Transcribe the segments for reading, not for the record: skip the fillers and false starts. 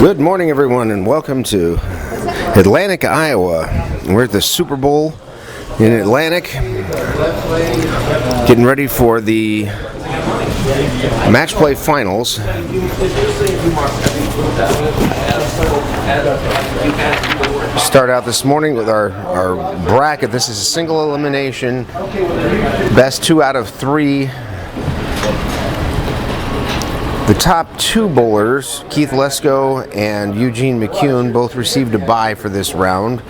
Good morning, everyone, and welcome to Atlantic, Iowa. We're at the Super Bowl in Atlantic, getting ready for the match play finals. Start out this morning with our bracket. This is a single elimination, best 2 out of 3. The top 2 bowlers, Keith Lesko and Eugene McCune, both received a bye for this round.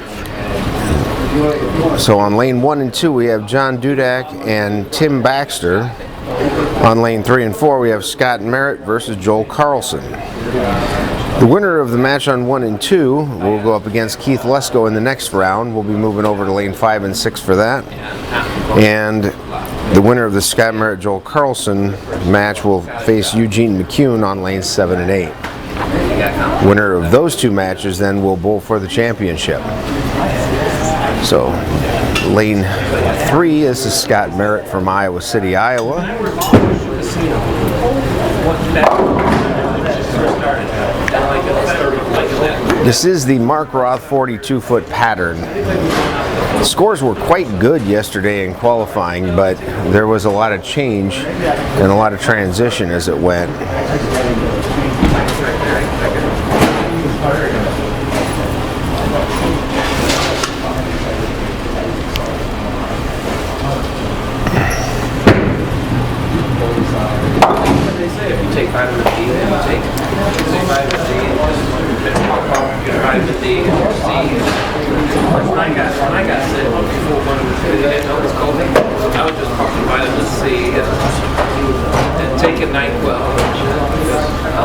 So on lane 1 and 2 we have John Dudak and Tim Baxter. On lane 3 and 4 we have Scott Merritt versus Joel Carlson. The winner of the match on 1 and 2 will go up against Keith Lesko in the next round. We'll be moving over to lane 5 and 6 for that. And the winner of the Scott Merritt Joel Carlson match will face Eugene McCune on lanes 7 and 8. Winner of those 2 matches then will bowl for the championship. So lane 3 is Scott Merritt from Iowa City, Iowa. This is the Mark Roth 42-foot pattern. The scores were quite good yesterday in qualifying, but there was a lot of change and a lot of transition as it went.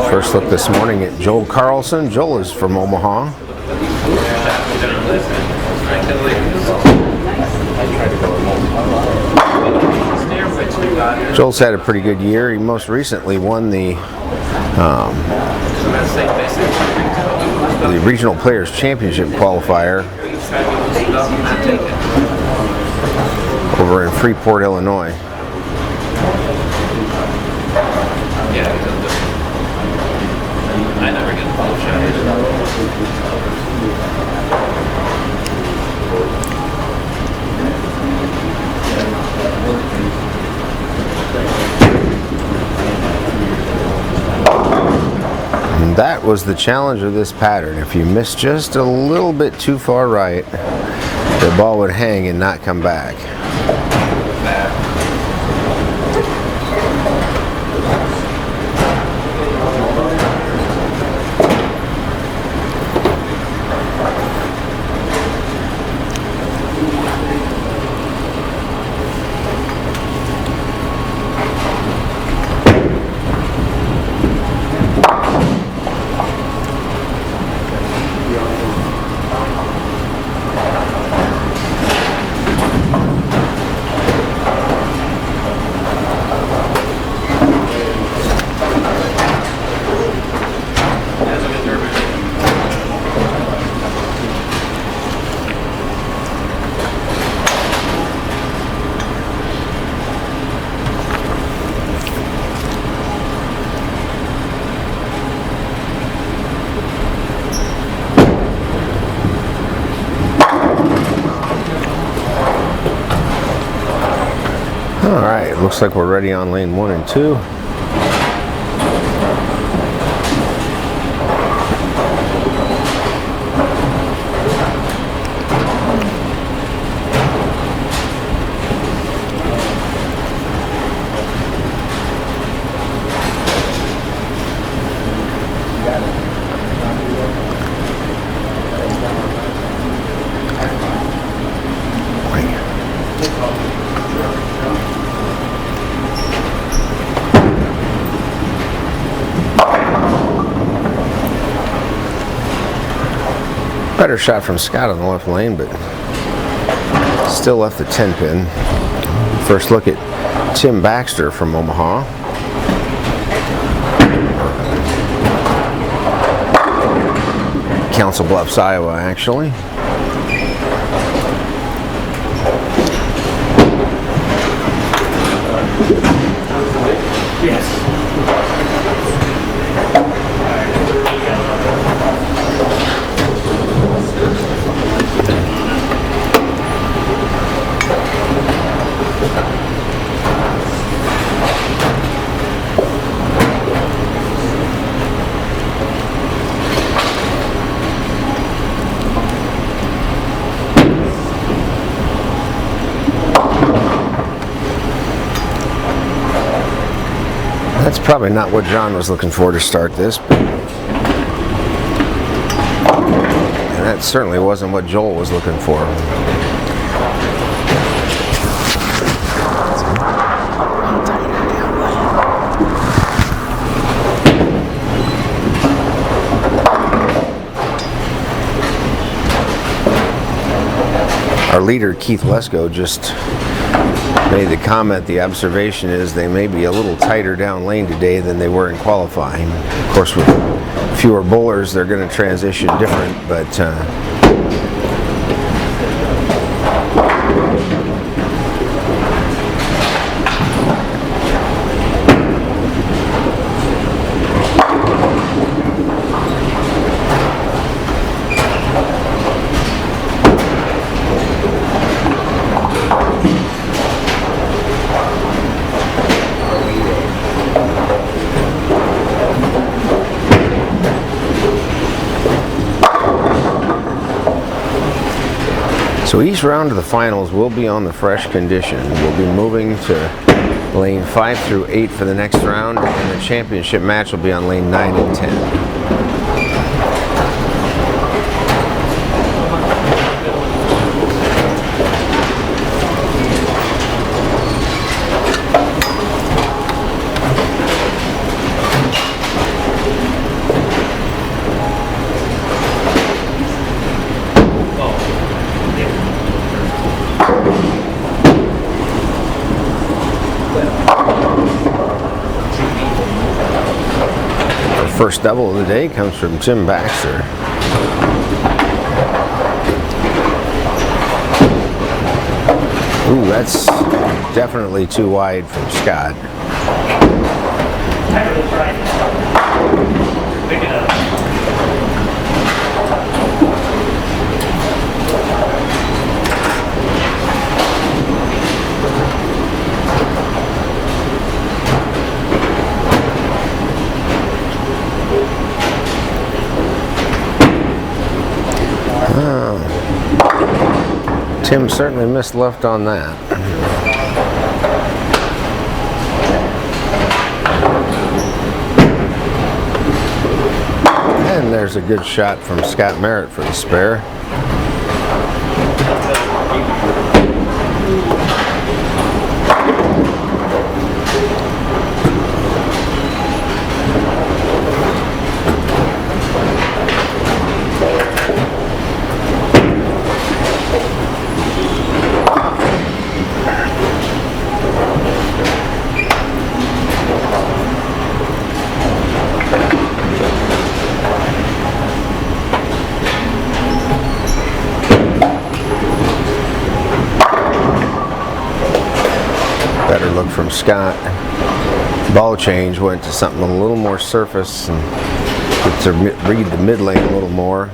First look this morning at Joel Carlson. Joel is from Omaha. Joel's had a pretty good year. He most recently won the Regional Players Championship qualifier over in Freeport, Illinois. And that was the challenge of this pattern. If you miss just a little bit too far right, the ball would hang and not come back. All right, looks like we're ready on lane 1 and 2. Better shot from Scott on the left lane, but still left the 10 pin. First look at Tim Baxter from Omaha. Council Bluffs, Iowa, actually. Yes. Probably not what John was looking for to start this, but and that certainly wasn't what Joel was looking for. Our leader, Keith Lesko, just made the comment, the observation is they may be a little tighter down lane today than they were in qualifying. Of course, with fewer bowlers, they're going to transition different, but so each round of the finals will be on the fresh condition. We'll be moving to lane 5 through 8 for the next round, and the championship match will be on lane 9 and 10. First double of the day comes from Tim Baxter. Ooh, that's definitely too wide from Scott. Pick it up. Tim certainly missed left on that. And there's a good shot from Scott Merritt for the spare. Better look from Scott. Ball change went to something a little more surface and get to read the mid lane a little more.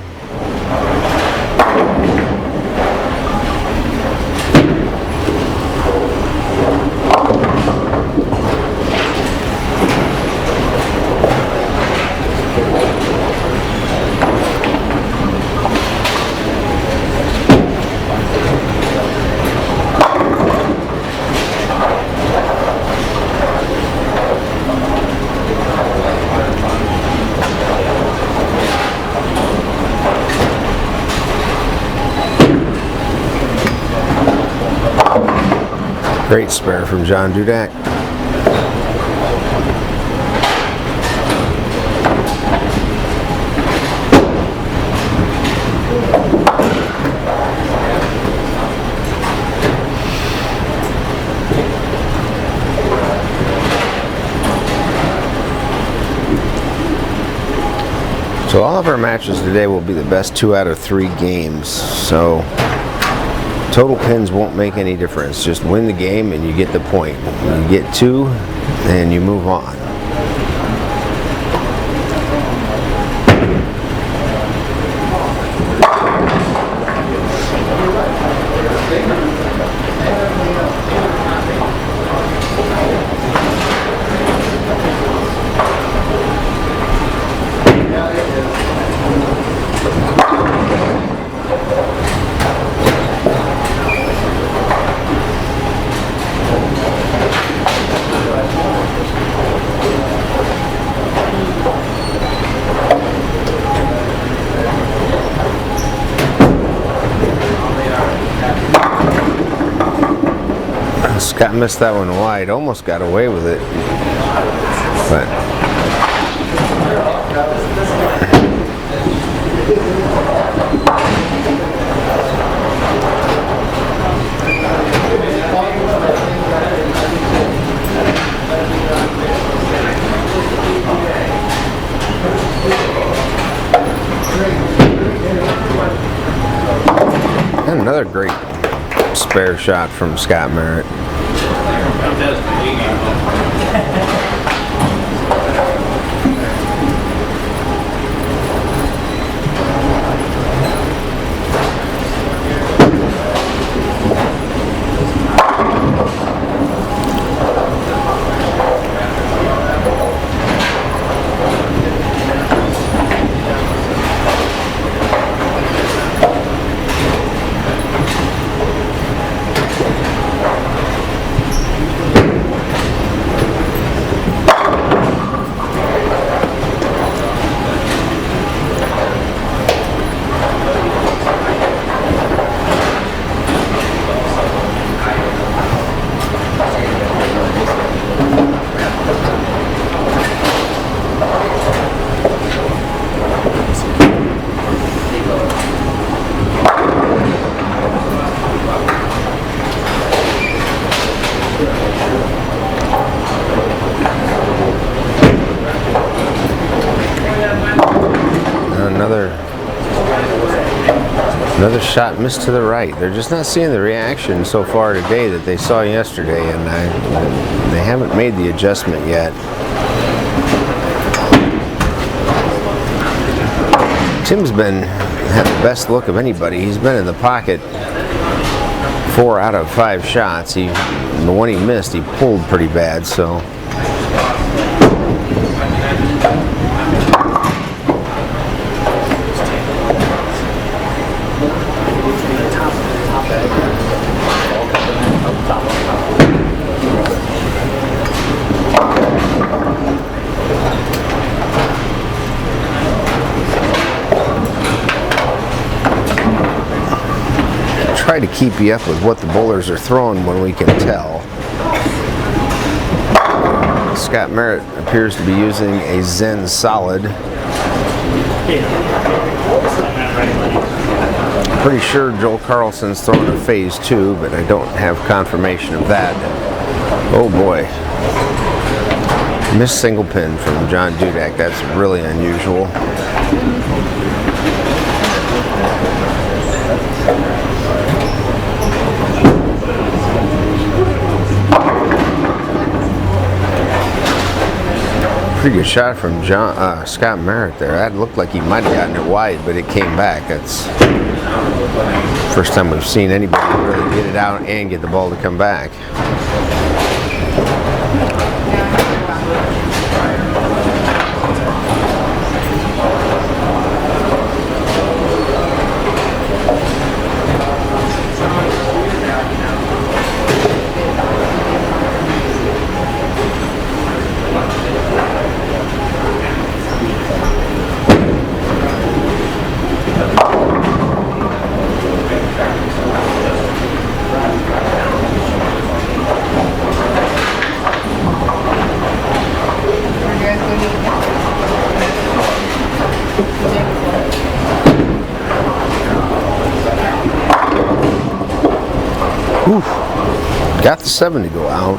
Great spare from John Dudak. So all of our matches today will be the best 2 out of 3 games. So total pins won't make any difference. Just win the game and you get the point. You get 2 and you move on. Scott missed that one wide. Almost got away with it. But and another great spare shot from Scott Merritt. Another shot missed to the right. They're just not seeing the reaction so far today that they saw yesterday, and they haven't made the adjustment yet. Tim's had the best look of anybody. He's been in the pocket 4 out of 5 shots. The one he missed, he pulled pretty bad, so. Try to keep you up with what the bowlers are throwing when we can tell. Scott Merritt appears to be using a Zen Solid. Pretty sure Joel Carlson's throwing a Phase 2, but I don't have confirmation of that. Oh boy. Missed single pin from John Dudak. That's really unusual. Pretty good shot from Scott Merritt there. That looked like he might have gotten it wide, but it came back. That's the first time we've seen anybody really get it out and get the ball to come back. Oof. Got the 7 to go out.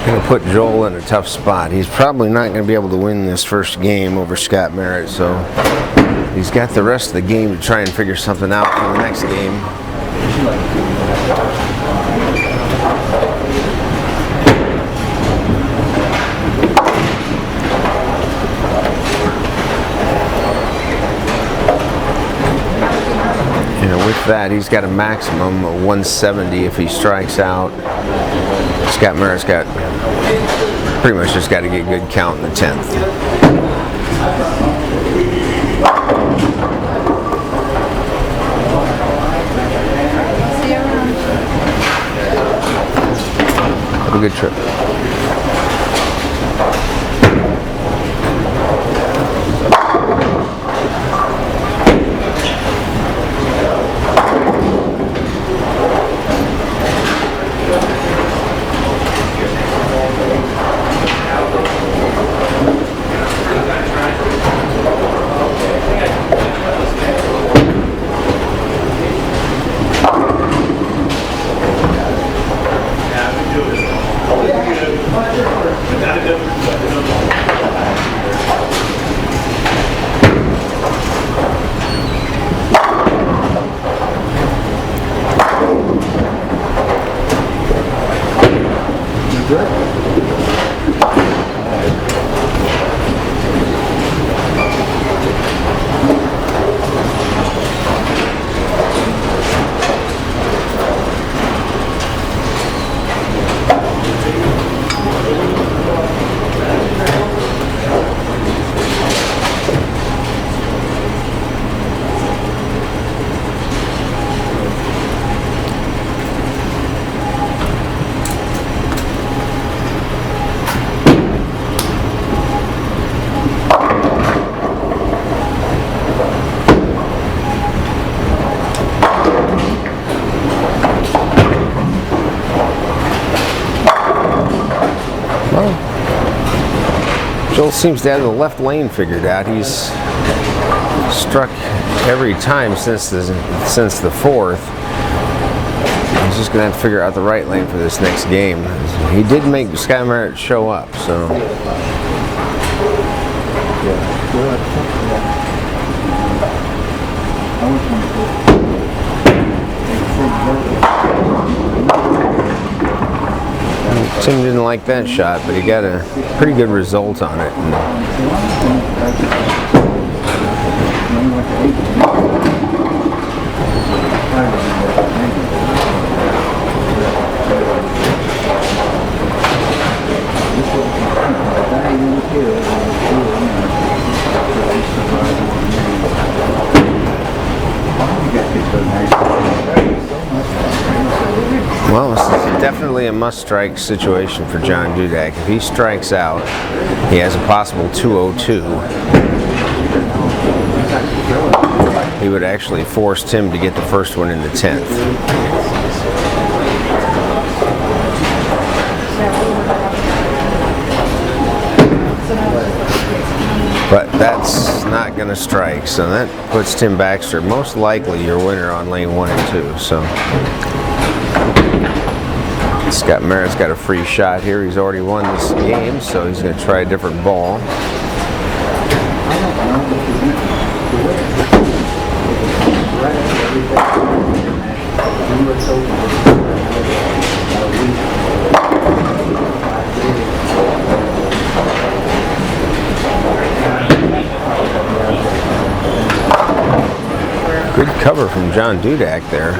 Going to put Joel in a tough spot. He's probably not going to be able to win this first game over Scott Merritt, so He's got the rest of the game to try and figure something out for the next game. With that, he's got a maximum of 170 if he strikes out. Scott Merritt's got pretty much just got to get a good count in the 10th. Have a good trip. Joel seems to have the left lane figured out. He's struck every time since the fourth. He's just going to have to figure out the right lane for this next game. He did make Scott Merritt show up, so. Tim didn't like that shot, but he got a pretty good result on it. Well, this is definitely a must-strike situation for John Dudek. If he strikes out, he has a possible 202. He would actually force Tim to get the first one in the 10th. But that's not going to strike, so that puts Tim Baxter most likely your winner on lane 1 and 2. So Scott Merritt's got a free shot here. He's already won this game, so he's going to try a different ball. Good cover from John Dudek there.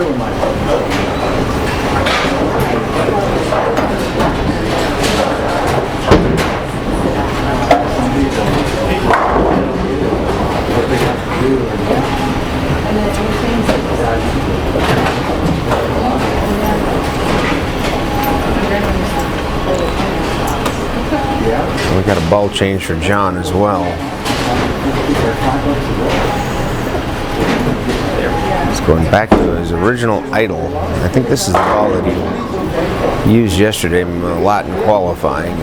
We got a ball change for John as well. He's going back to his original idol. I think this is the ball that he used yesterday a lot in qualifying.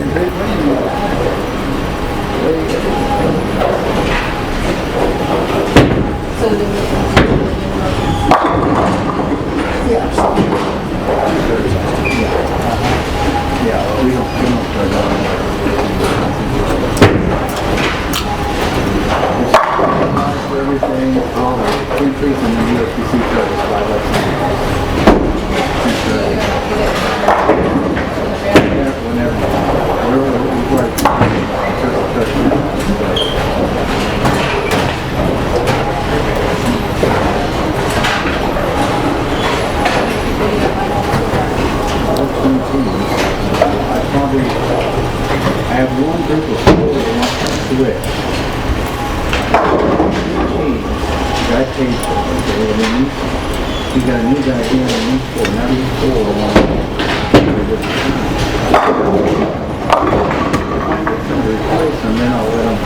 You got a new guy here in these four, now these four replace them, then I'll let them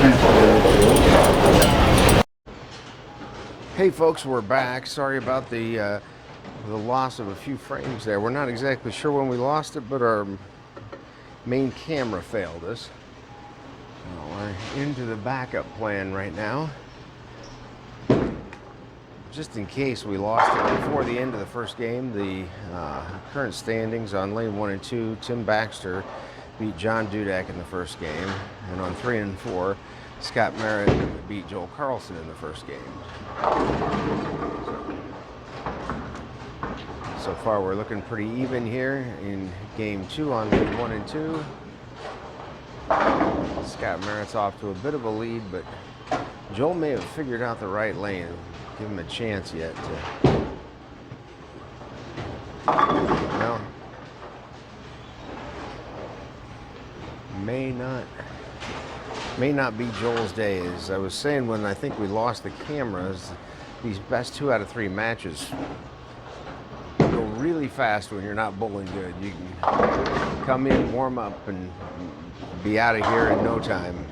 transfer. Hey folks, we're back. Sorry about the loss of a few frames there. We're not exactly sure when we lost it, but our main camera failed us. We're into the backup plan right now, just in case we lost it before the end of the first game. The current standings on lane 1 and 2, Tim Baxter beat John Dudak in the first game, and on 3 and 4, Scott Merritt beat Joel Carlson in the first game. So far we're looking pretty even here in game 2 on lane 1 and 2. Scott Merritt's off to a bit of a lead, but Joel may have figured out the right lane. Give him a chance yet to... Well, may not be Joel's day. As I was saying when I think we lost the cameras, these best 2 out of 3 matches go really fast when you're not bowling good. You can come in, warm up, and be out of here in no time.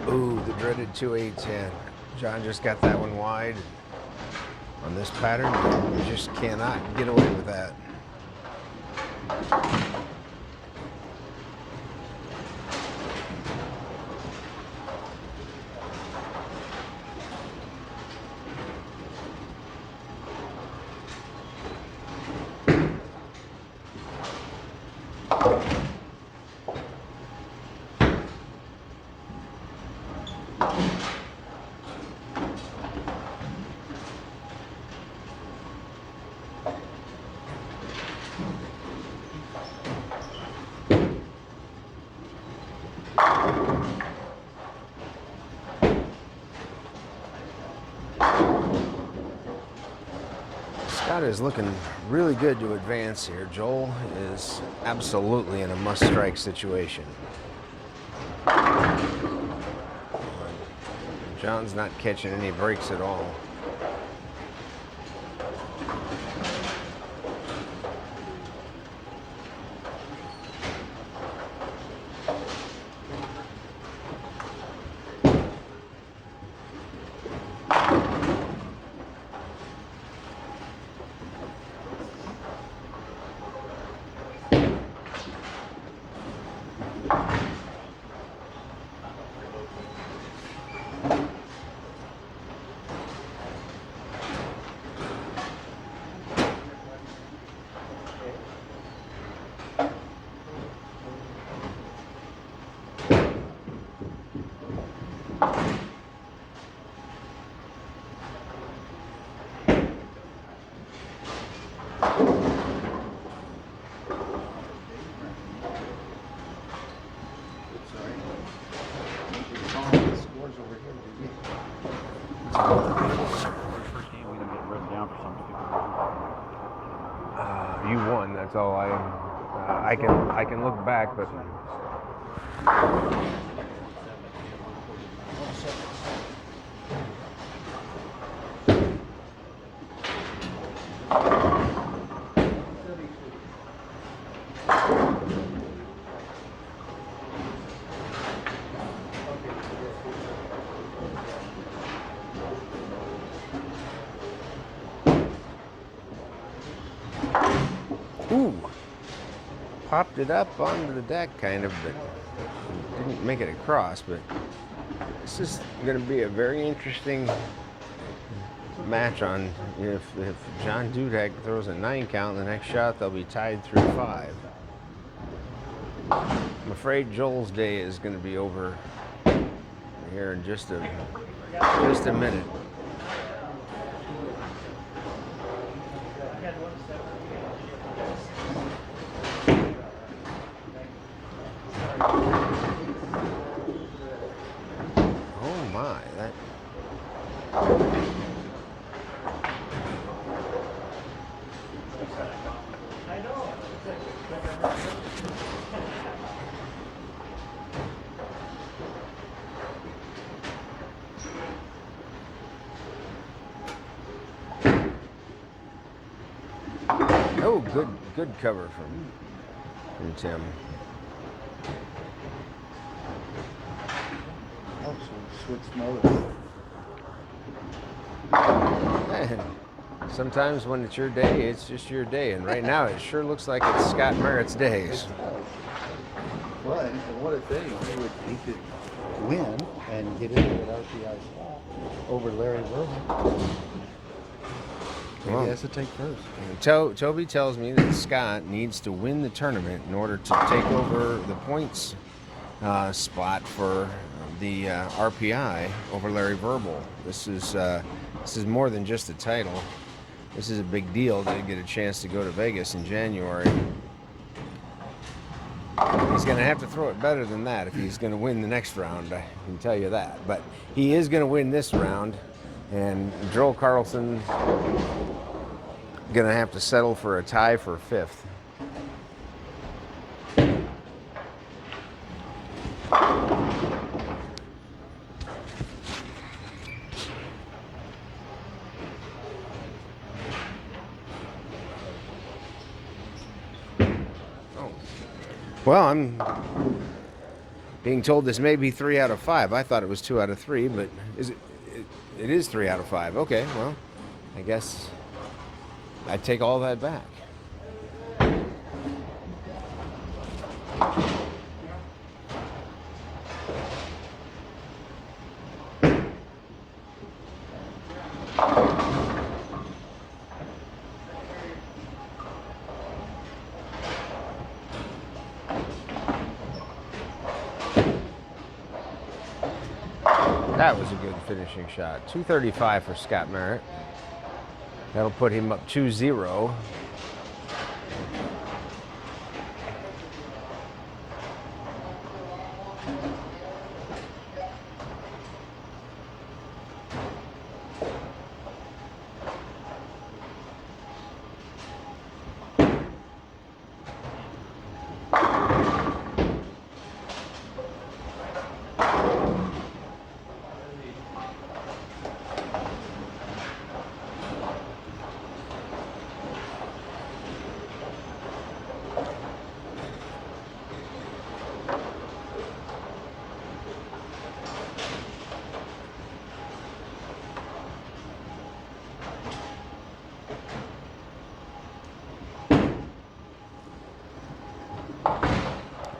Ooh, the dreaded 2-8-10. John just got that one wide. On this pattern, you just cannot get away with that. Scott is looking really good to advance here. Joel is absolutely in a must-strike situation. John's not catching any breaks at all. Scores over here, baby. First game, we didn't get written down for some people. You won. That's all I can look back, but ooh, popped it up onto the deck, kind of, but didn't make it across. But this is going to be a very interesting match. On if John Dudek throws a 9 count, the next shot they'll be tied through 5. I'm afraid Joel's day is going to be over here in just a minute. Oh my, that. Oh, good cover from Tim. Oh, so switch motors. Man, sometimes when it's your day, it's just your day, and right now it sure looks like it's Scott Merritt's days. Well, and what a thing. He could win and get into an RPI slot over Larry Vernon. Maybe he has to take first. Toby tells me that Scott needs to win the tournament in order to take over the points spot for the RPI over Larry Verbal. This is more than just a title. This is a big deal to get a chance to go to Vegas in January. He's going to have to throw it better than that if he's going to win the next round, I can tell you that. But he is going to win this round, and Joel Carlson's going to have to settle for a tie for 5th. Well, I'm being told this may be 3 out of 5. I thought it was 2 out of 3, but it is 3 out of 5. Okay, well, I guess I take all that back. That was a good finishing shot. 235 for Scott Merritt. That'll put him up 2-0.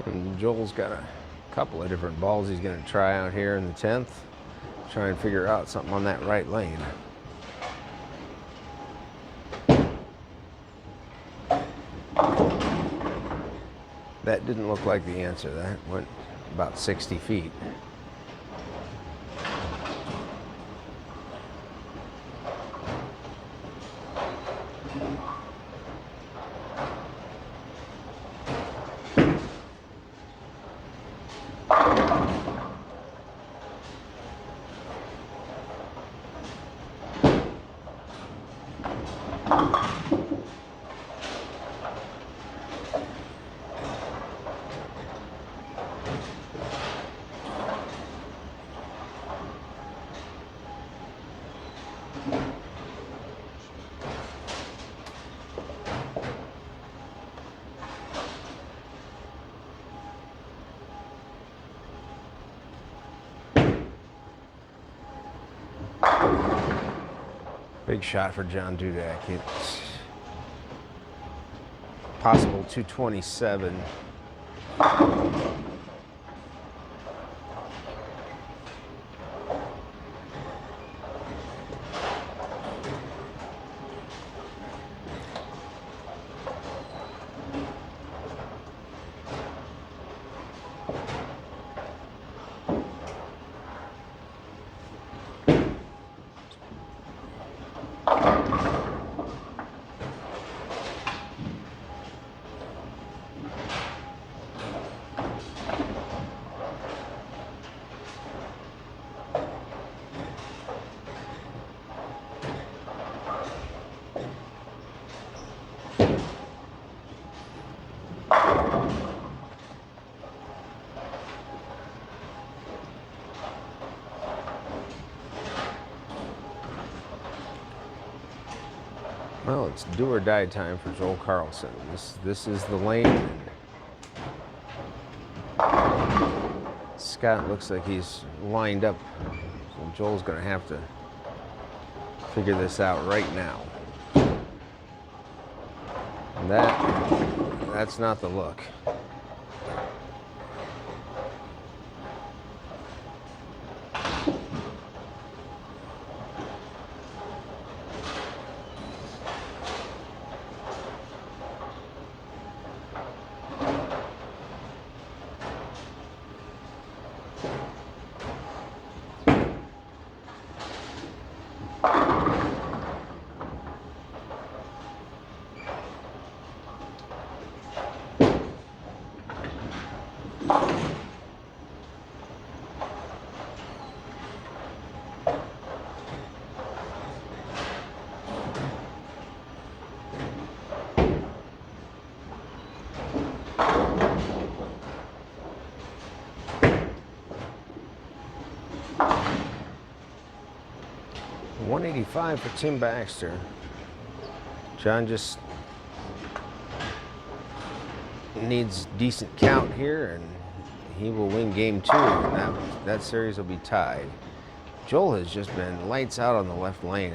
And Joel's got a couple of different balls he's going to try out here in the 10th. Try and figure out something on that right lane. That didn't look like the answer. That went about 60 feet. Big shot for John Dudek. It's possible 227. Well, it's do or die time for Joel Carlson. This is the lane. Scott looks like he's lined up, so Joel's going to have to figure this out right now. And that's not the look. $185 for Tim Baxter. John just needs decent count here, and he will win game 2, and that series will be tied. Joel has just been lights out on the left lane.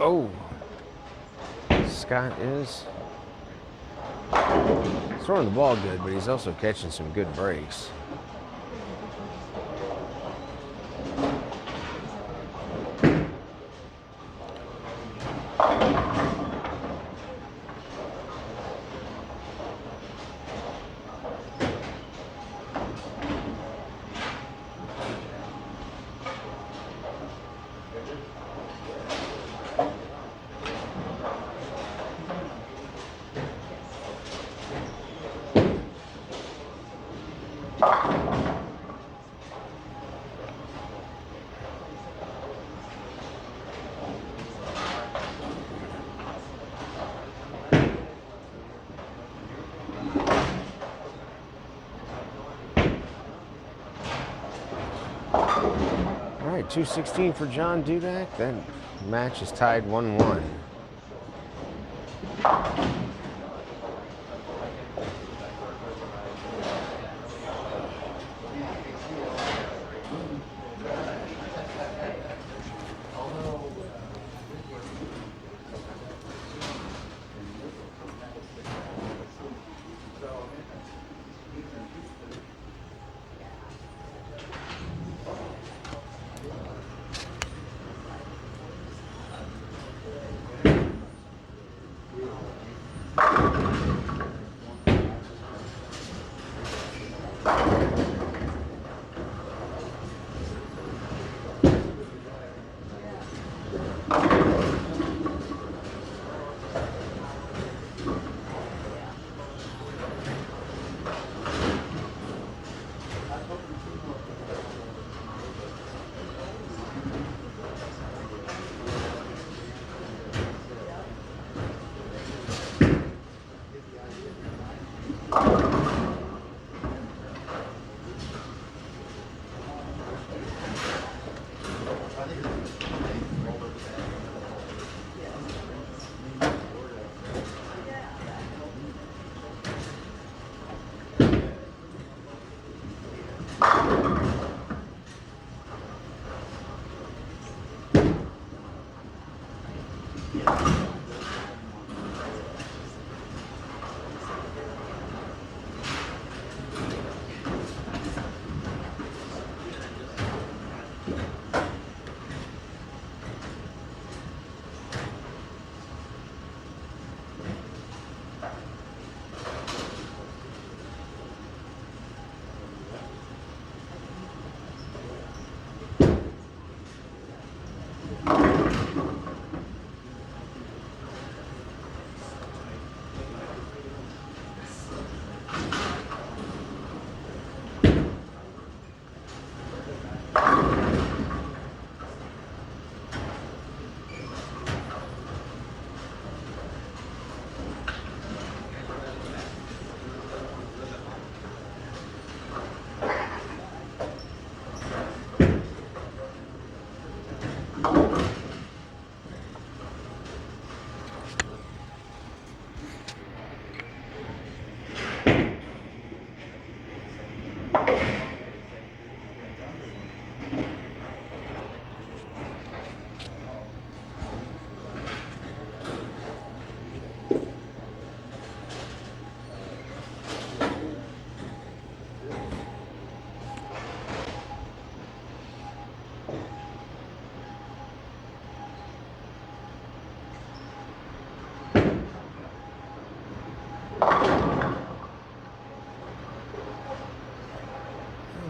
Oh, Scott is throwing the ball good, but he's also catching some good breaks. All right, 216 for John Dudek. That match is tied 1-1.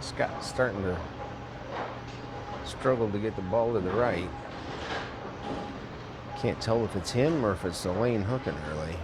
Scott's starting to struggle to get the ball to the right. Can't tell if it's him or if it's the lane hooking early.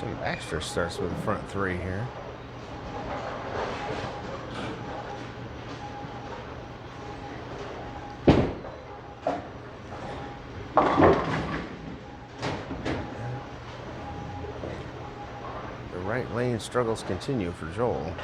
Tim Baxter starts with the front three here. The right lane struggles continue for Joel.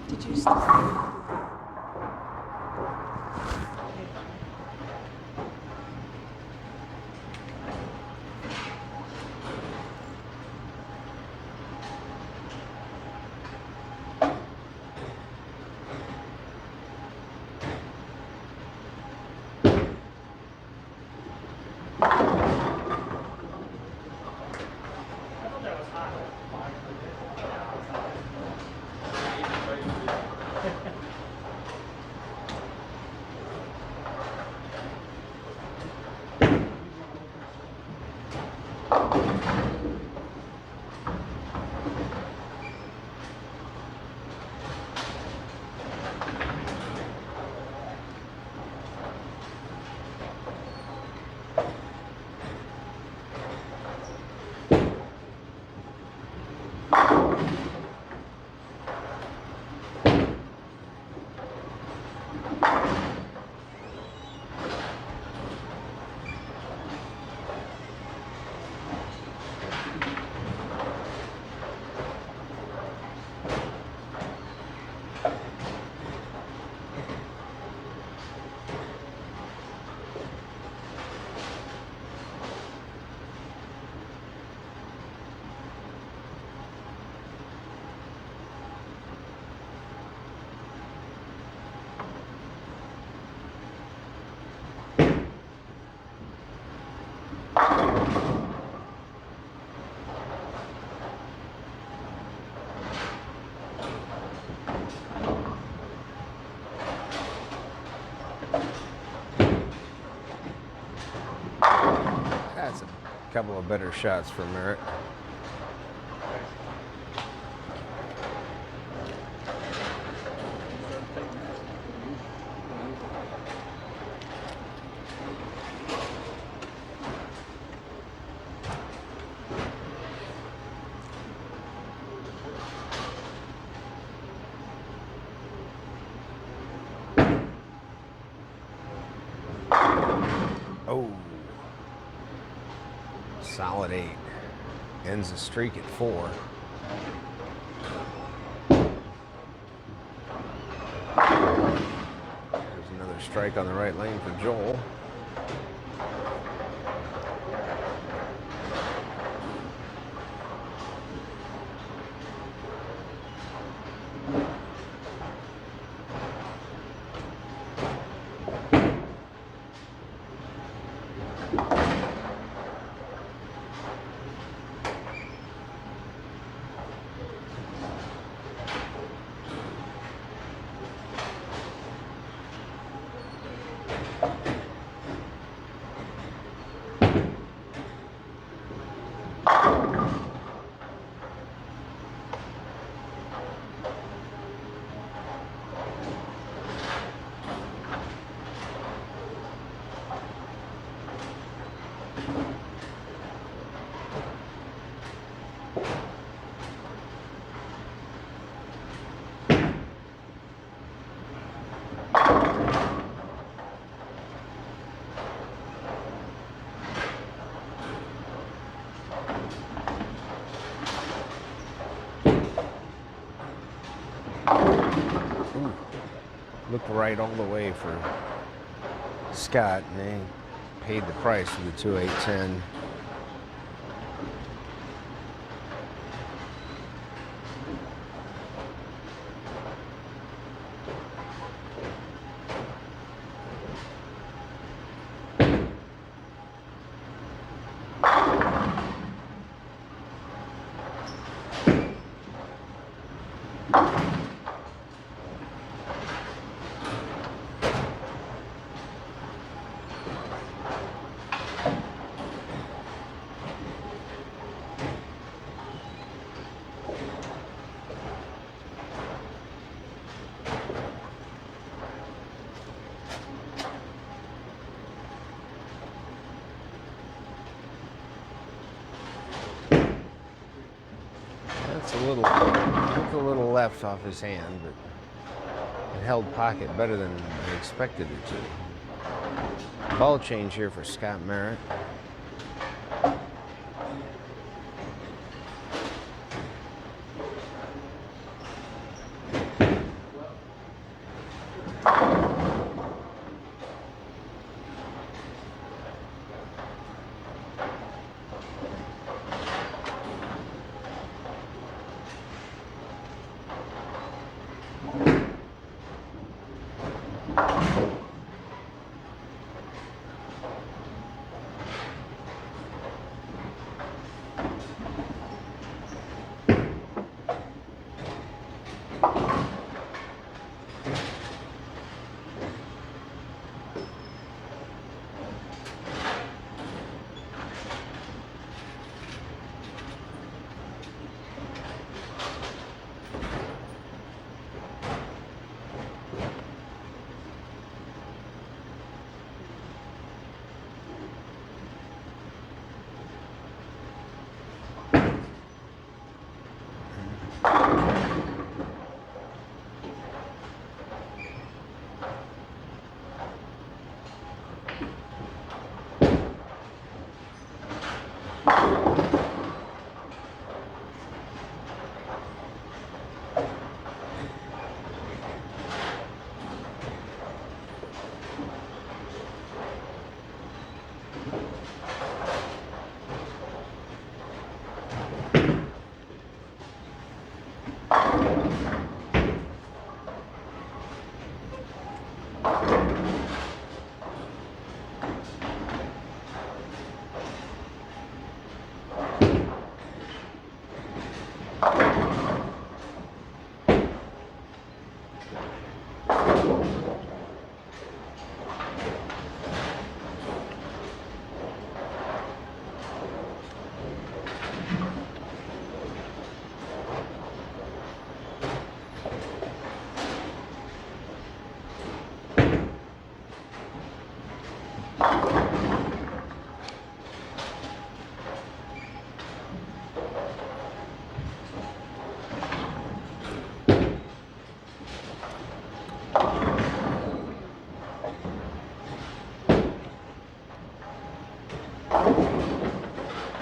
Did you start? couple of better shots for Merritt. Oh, solid 8. Ends the streak at 4. There's another strike on the right lane for Joel. Looked right all the way for Scott, and they paid the price for the 2-8-10. That's a little left off his hand, but it held pocket better than I expected it to. Ball change here for Scott Merritt.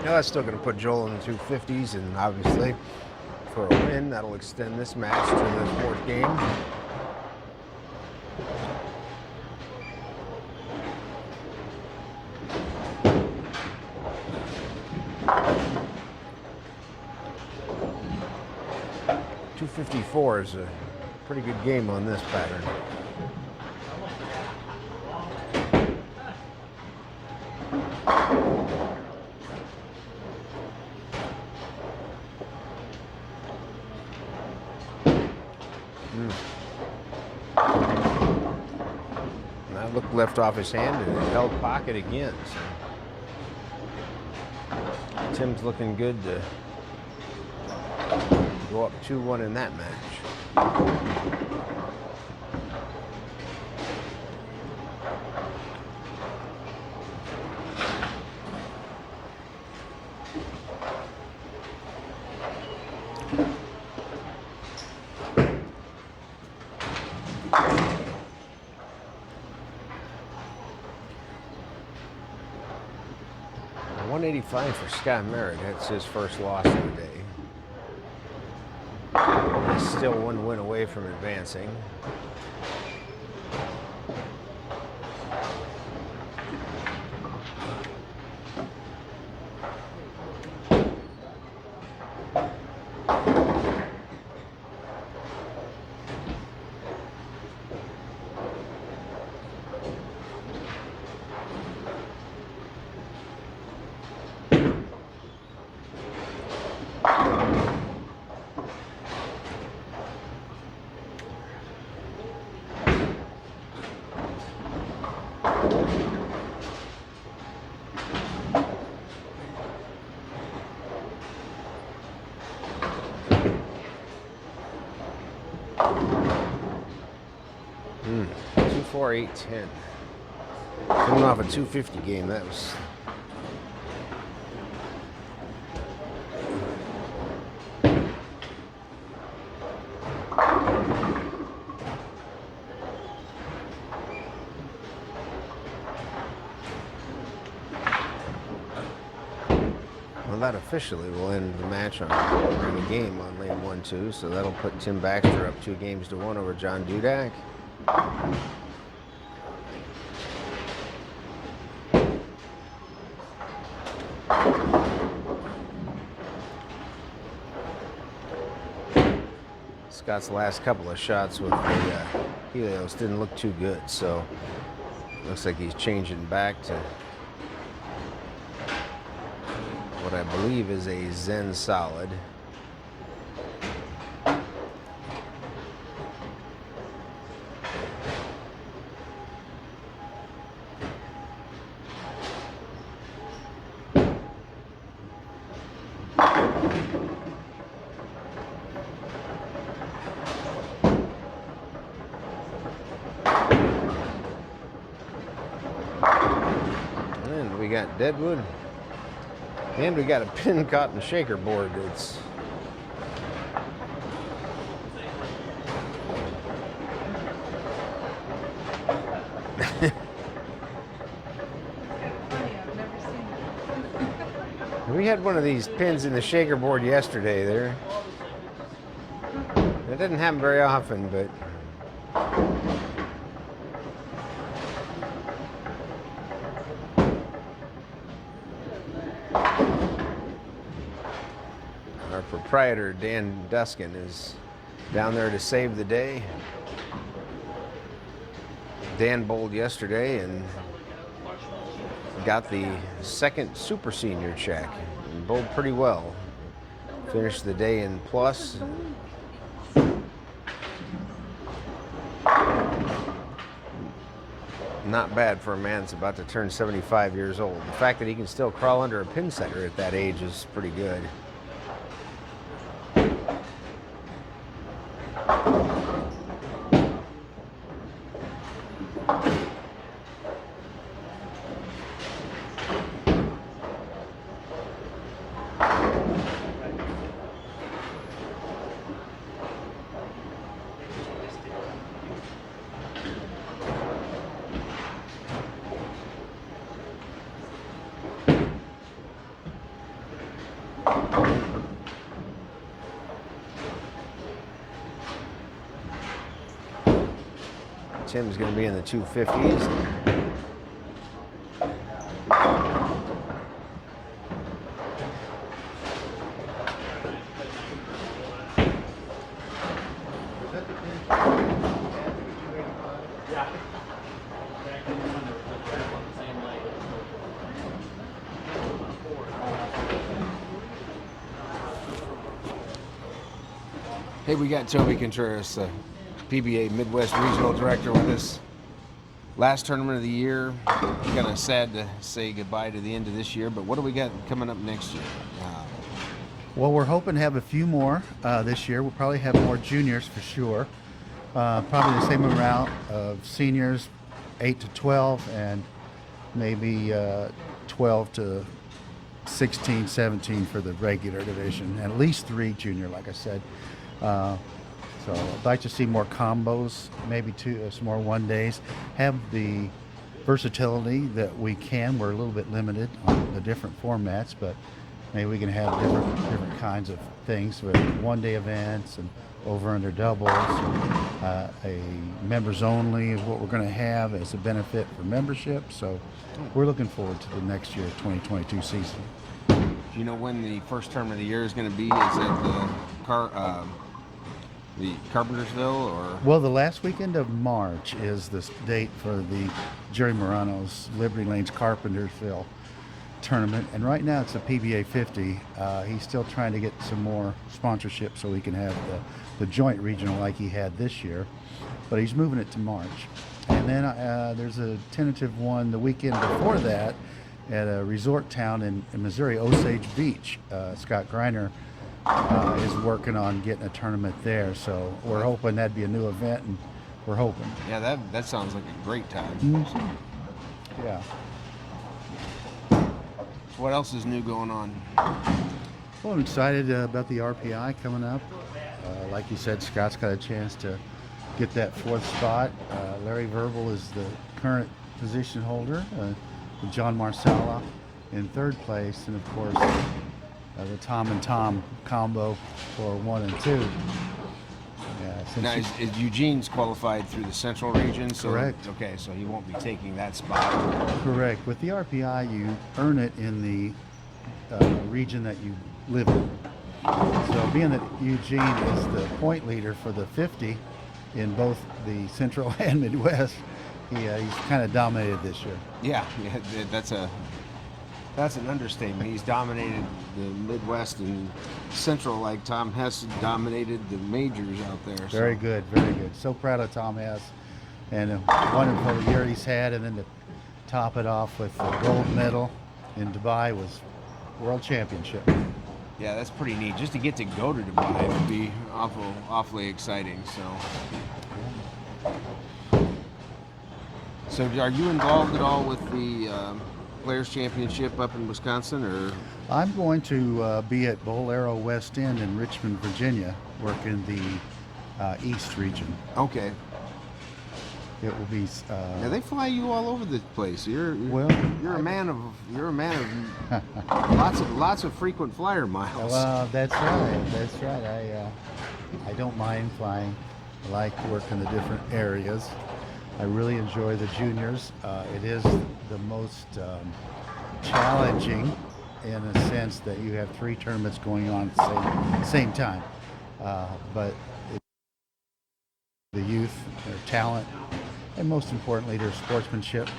Now that's still going to put Joel in the 250s, and obviously for a win, that'll extend this match to the fourth game. .254 is a pretty good game on this pattern. And that look left off his hand and it held pocket again. So Tim's looking good to go up 2-1 in that match. .185 for Scott Merritt. That's his first loss of the day. He's still one win away from advancing. Hmm. 2-4-8-10. Coming off a 250 game, that was. Well, that officially will end the match on the game on lane 1-2, so that'll put Tim Baxter up 2-1 over John Dudak. Scott's last couple of shots with the Helios didn't look too good, so looks like he's changing back to what I believe is a Zen solid. And we got Deadwood. And we got a pin caught in the shaker board. It's we had one of these pins in the shaker board yesterday there. It doesn't happen very often, but our proprietor, Dan Duskin, is down there to save the day. Dan bowled yesterday and got the second super senior check and bowled pretty well. Finished the day in plus. Not bad for a man that's about to turn 75 years old. The fact that he can still crawl under a pin setter at that age is pretty good. Tim's going to be in the 250s. Hey, we got Toby Contreras, the PBA Midwest Regional Director, with us. Last tournament of the year. Kind of sad to say goodbye to the end of this year, but what do we got coming up next year? Well, we're hoping to have a few more this year. We'll probably have more juniors for sure. Probably the same amount of seniors, 8 to 12, and maybe 12 to 16, 17 for the regular division. At least 3 junior, like I said. So I'd like to see more combos, maybe some more one days. Have the versatility that we can. We're a little bit limited on the different formats, but maybe we can have different kinds of things with one-day events and over/under doubles. A members only is what we're going to have as a benefit for membership. So we're looking forward to the next year, 2022 season. Do you know when the first tournament of the year is going to be? Is it the Carpentersville or? Well, the last weekend of March is the date for the Jerry Morano's Liberty Lanes Carpentersville tournament, and right now it's a PBA50. He's still trying to get some more sponsorship so he can have the joint regional like he had this year, but he's moving it to March. And then there's a tentative one the weekend before that at a resort town in Missouri, Osage Beach. Scott Greiner is working on getting a tournament there, so we're hoping that'd be a new event, and we're hoping. Yeah, that sounds like a great time. Mm-hmm. Yeah. What else is new going on? Well, I'm excited about the RPI coming up. Like you said, Scott's got a chance to get that 4th spot. Larry Verbal is the current position holder. John Marsala in 3rd place, and of course the Tom and Tom combo for 1 and 2. Yeah, now, is Eugene's qualified through the Central region? So, correct. Okay, so he won't be taking that spot. Correct. With the RPI, you earn it in the region that you live in. So being that Eugene is the point leader for the 50 in both the Central and Midwest, he's kind of dominated this year. Yeah, that's an understatement. He's dominated the Midwest and Central like Tom Hess dominated the majors out there. Very good, very good. So proud of Tom Hess, and a wonderful year he's had, and then to top it off with the gold medal in Dubai was World Championship. Yeah, that's pretty neat. Just to get to go to Dubai would be awfully exciting. So are you involved at all with the Players Championship up in Wisconsin, or? I'm going to be at Bolero West End in Richmond, Virginia, working the East region. Okay. It will be. Now they fly you all over the place. You're a man of lots of frequent flyer miles. Well, that's right. That's right. I don't mind flying. I like working the different areas. I really enjoy the juniors. It is the most challenging in a sense that you have 3 tournaments going on at the same time. But the youth, their talent, and most importantly, their sportsmanship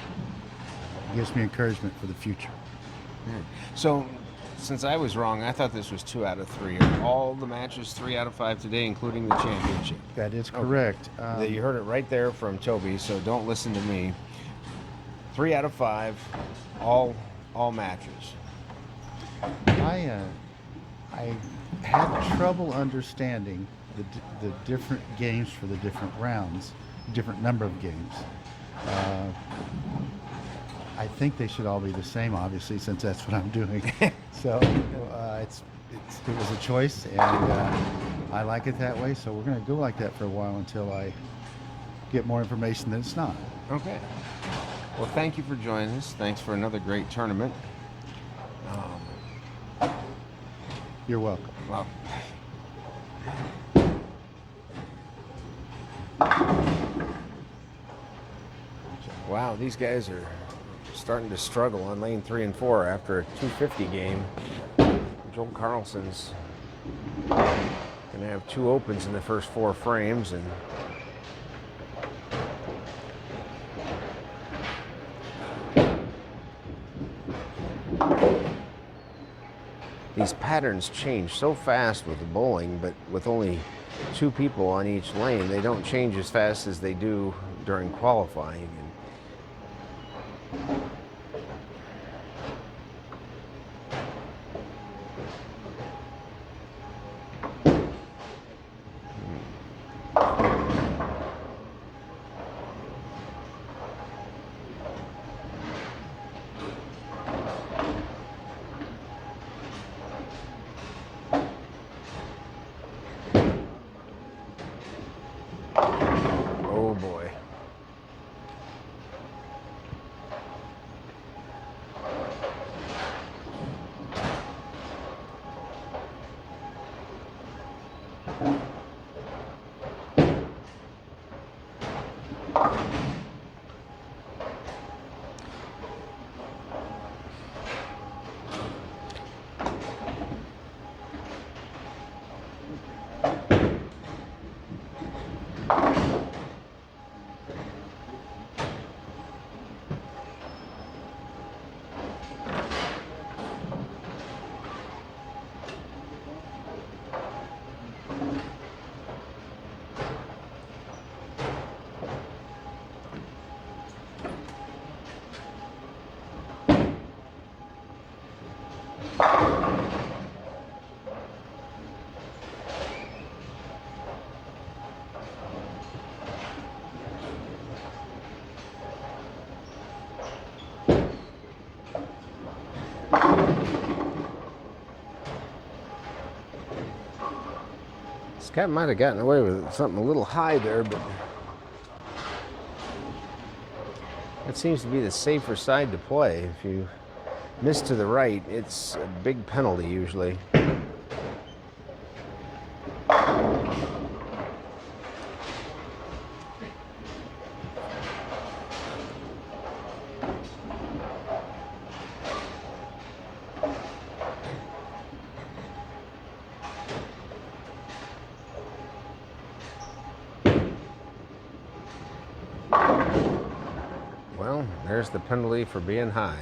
gives me encouragement for the future. So, since I was wrong, I thought this was 2 out of 3. Are all the matches 3 out of 5 today, including the championship? That is correct. You heard it right there from Toby, so don't listen to me. 3 out of 5, all matches. I had trouble understanding the different games for the different rounds, different number of games. I think they should all be the same, obviously, since that's what I'm doing. So it was a choice, and I like it that way. So we're going to go like that for a while until I get more information that it's not. Okay. Well, thank you for joining us. Thanks for another great tournament. You're welcome. Well. Wow, these guys are starting to struggle on lane 3 and 4 after a 250 game. Joel Carlson's going to have 2 opens in the first 4 frames, and these patterns change so fast with the bowling, but with only 2 people on each lane, they don't change as fast as they do during qualifying. Oh boy. Scott might have gotten away with something a little high there, but that seems to be the safer side to play. If you miss to the right, it's a big penalty usually. Well, there's the penalty for being high.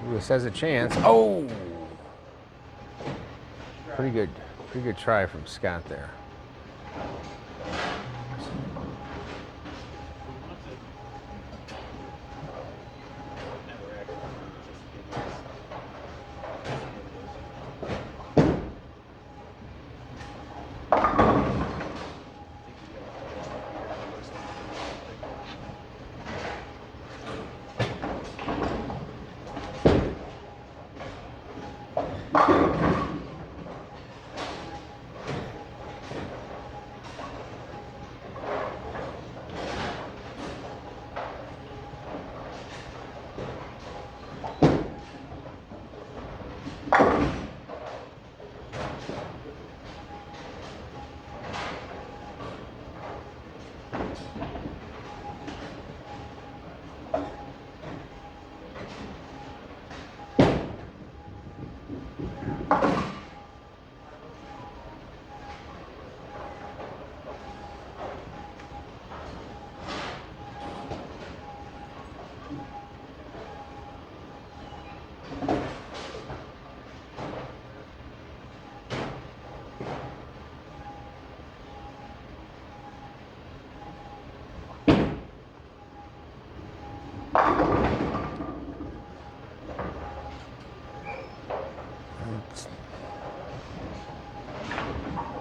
Lewis has a chance. Oh! Pretty good try from Scott there.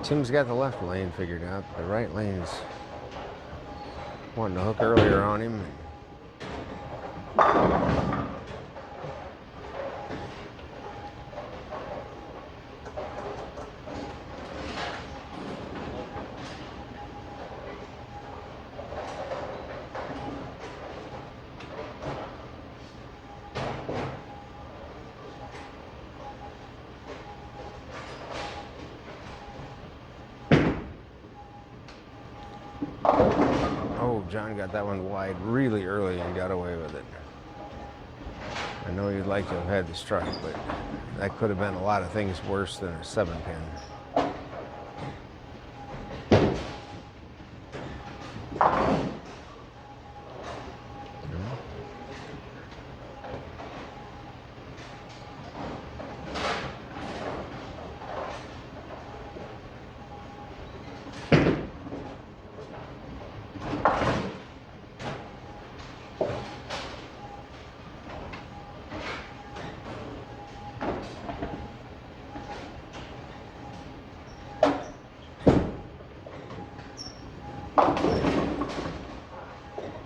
Tim's got the left lane figured out. The right lane's wanting to hook earlier on him. Oh, John got that one wide really early and got away with it. I know you'd like to have had the strike, but that could have been a lot of things worse than a 7-pin.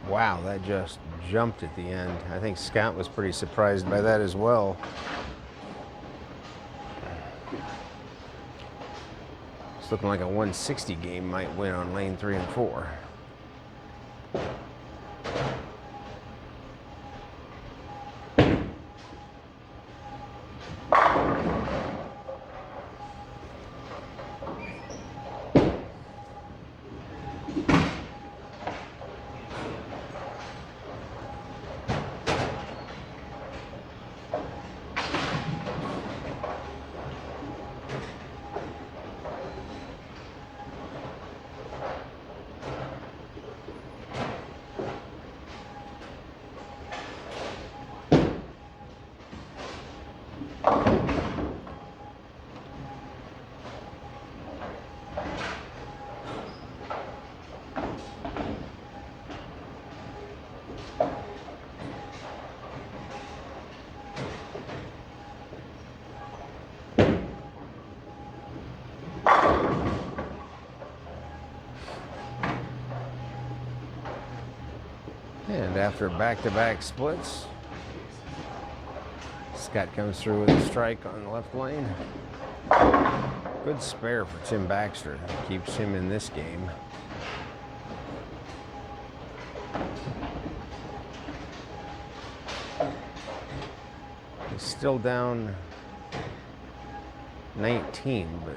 Wow, that just jumped at the end. I think Scott was pretty surprised by that as well. It's looking like a 160 game might win on lane 3 and 4. And after back-to-back splits, Scott comes through with a strike on the left lane. Good spare for Tim Baxter. Keeps him in this game. He's still down 19, but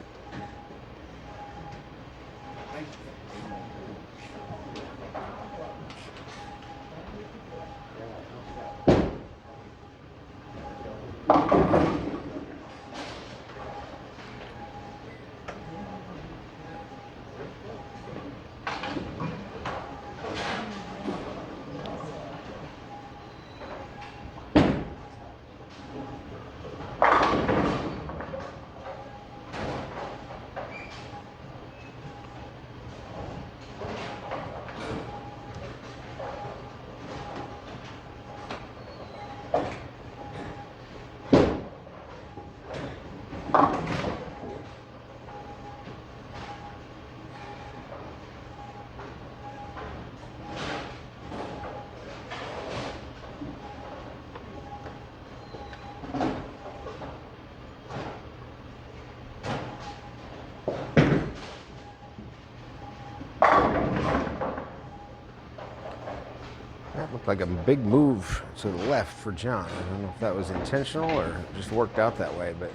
that looked like a big move to the left for John. I don't know if that was intentional or just worked out that way, but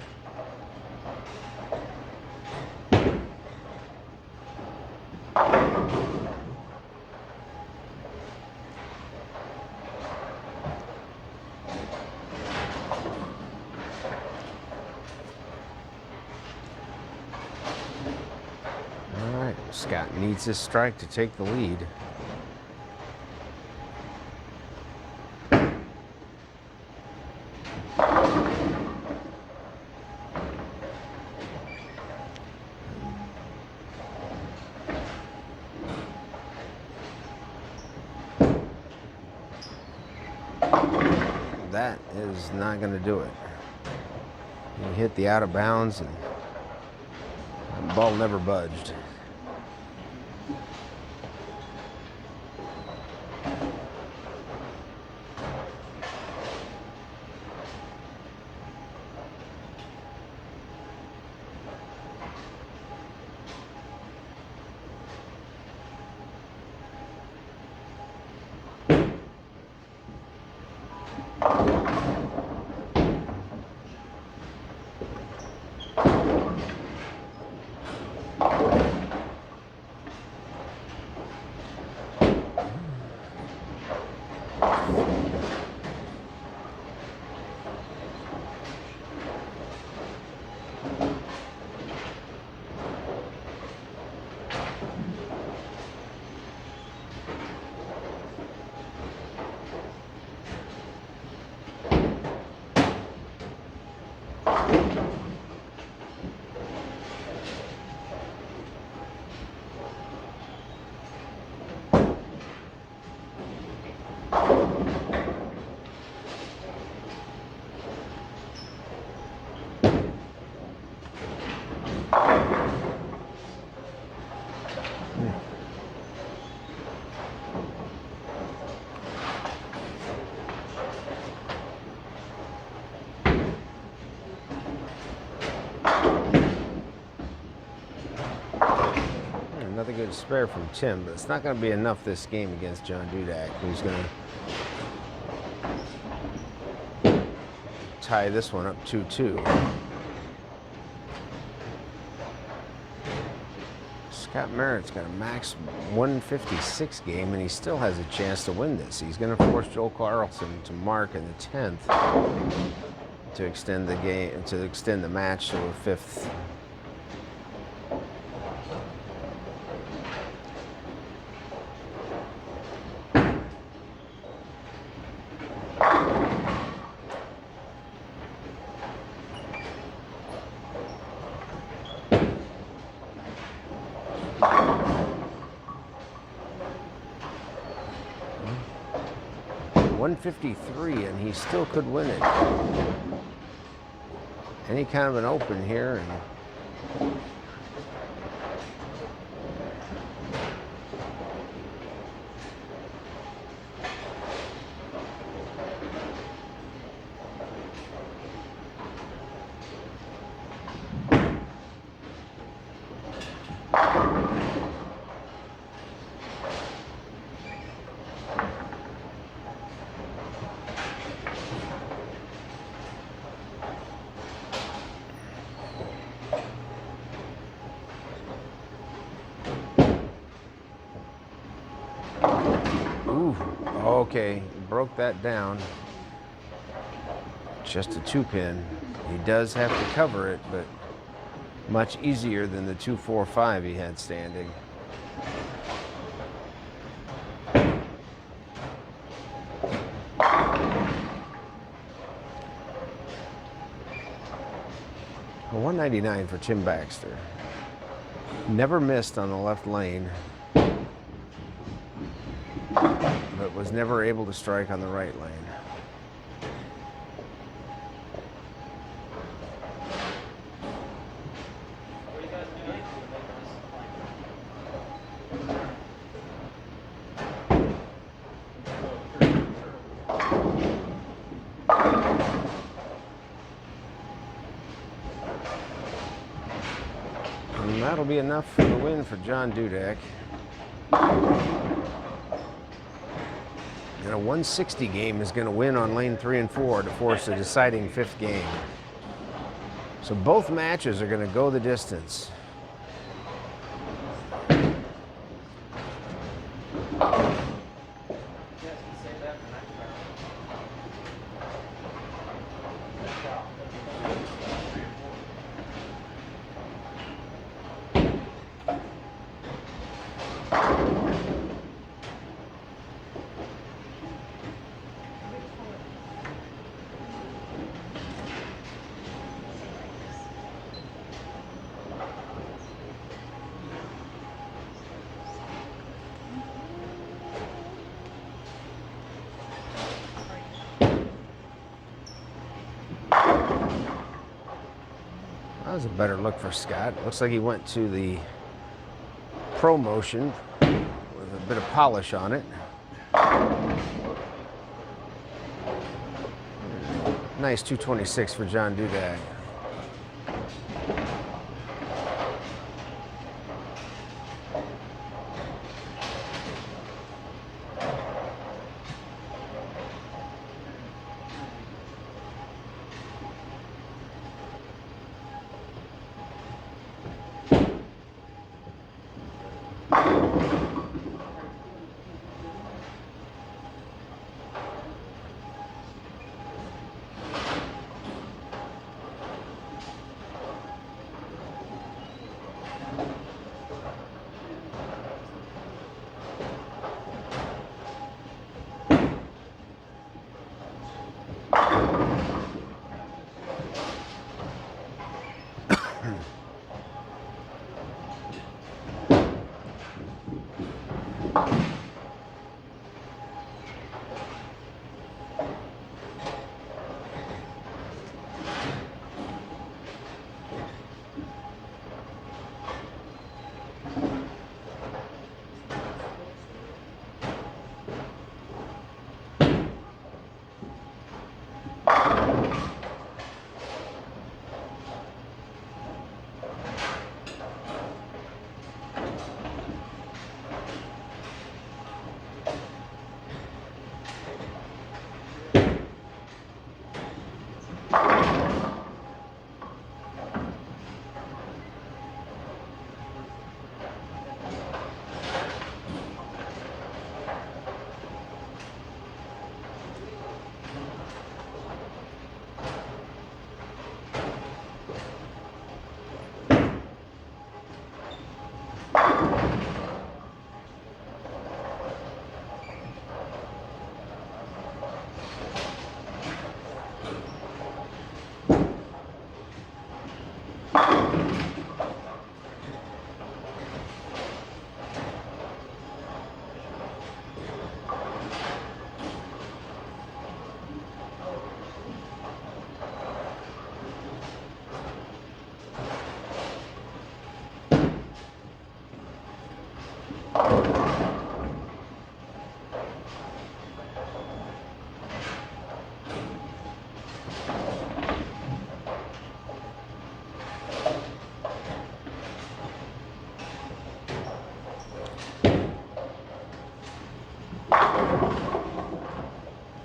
all right, Scott needs this strike to take the lead. That is not going to do it. He hit the out of bounds and the ball never budged. Another good spare from Tim, but it's not going to be enough this game against John Dudek, who's going to tie this one up 2-2. Scott Merritt's got a max 156 game, and he still has a chance to win this. He's going to force Joel Carlson to mark in the 10th to extend the game, to extend the match to a 5th. .153, and he still could win it. Any kind of an open here, and okay, broke that down. Just a 2-pin. He does have to cover it, but much easier than the 2-4-5 he had standing. A 199 for Tim Baxter. Never missed on the left lane, but was never able to strike on the right lane. And that'll be enough for the win for John Dudek. And a 160 game is going to win on lane 3 and 4 to force a deciding 5th game. So both matches are going to go the distance. That was a better look for Scott. Looks like he went to the pro motion with a bit of polish on it. Nice 226 for John Dudek.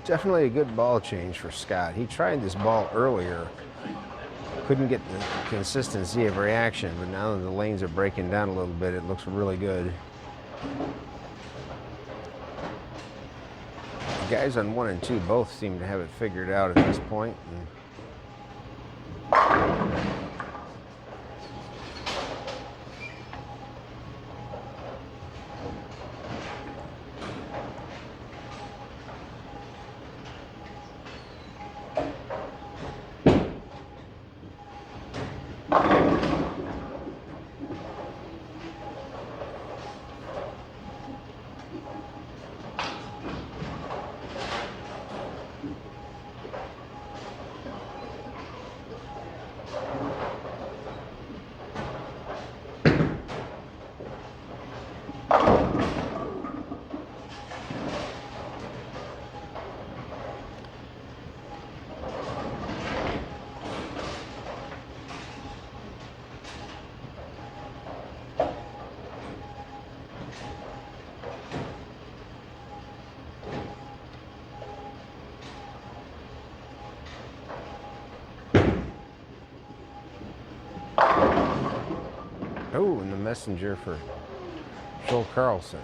Definitely a good ball change for Scott. He tried this ball earlier. Couldn't get the consistency of reaction, but now that the lanes are breaking down a little bit, it looks really good. The guys on 1 and 2 both seem to have it figured out at this point. Oh, and the messenger for Joel Carlson.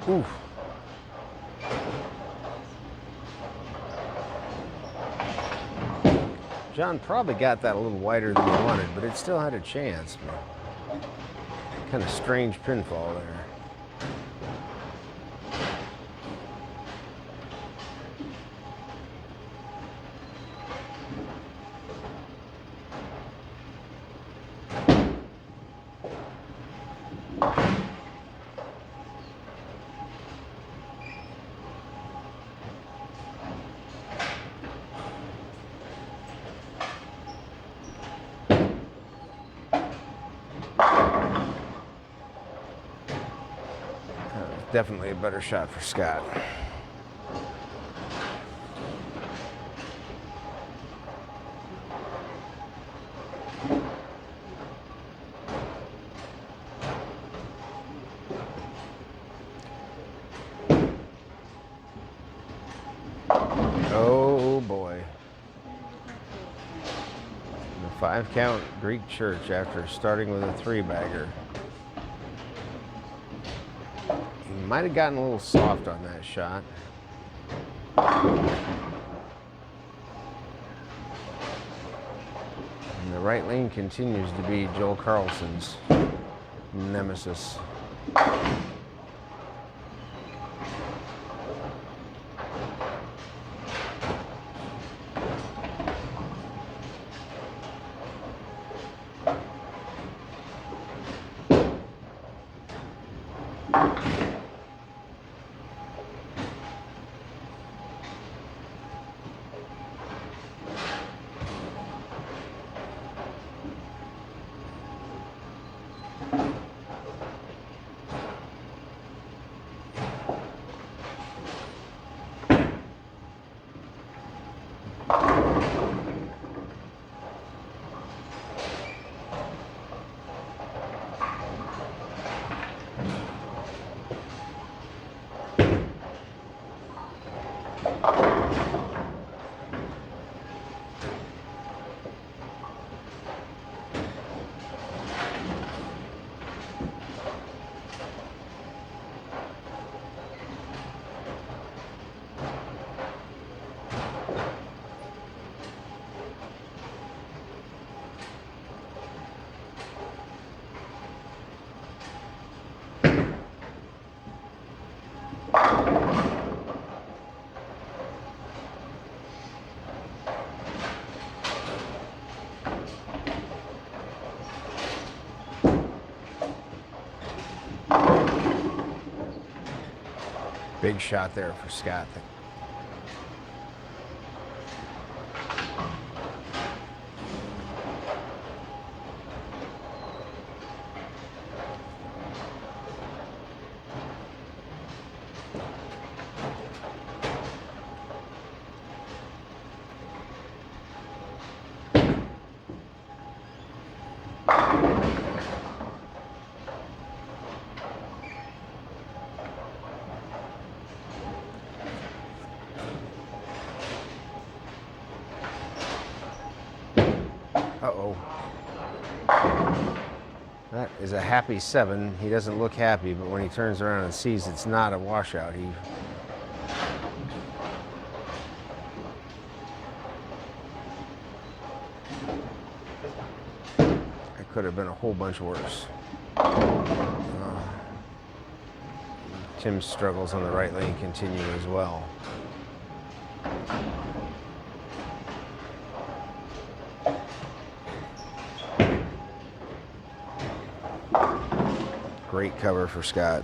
Oof. John probably got that a little wider than he wanted, but it still had a chance. Kind of strange pinfall there. Definitely a better shot for Scott. Oh boy. The 5-count Greek church after starting with a 3-bagger. Might have gotten a little soft on that shot. And the right lane continues to be Joel Carlson's nemesis. Big shot there for Scott. Uh-oh. That is a happy 7. He doesn't look happy, but when he turns around and sees it's not a washout, it could have been a whole bunch worse. Tim's struggles on the right lane continue as well. Great cover for Scott.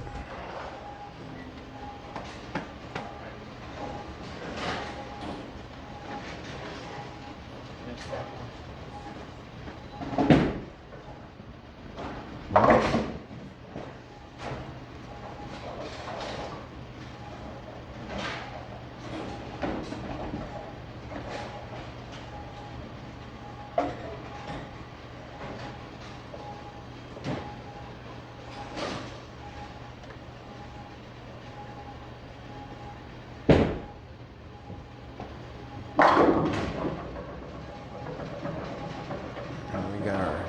We got our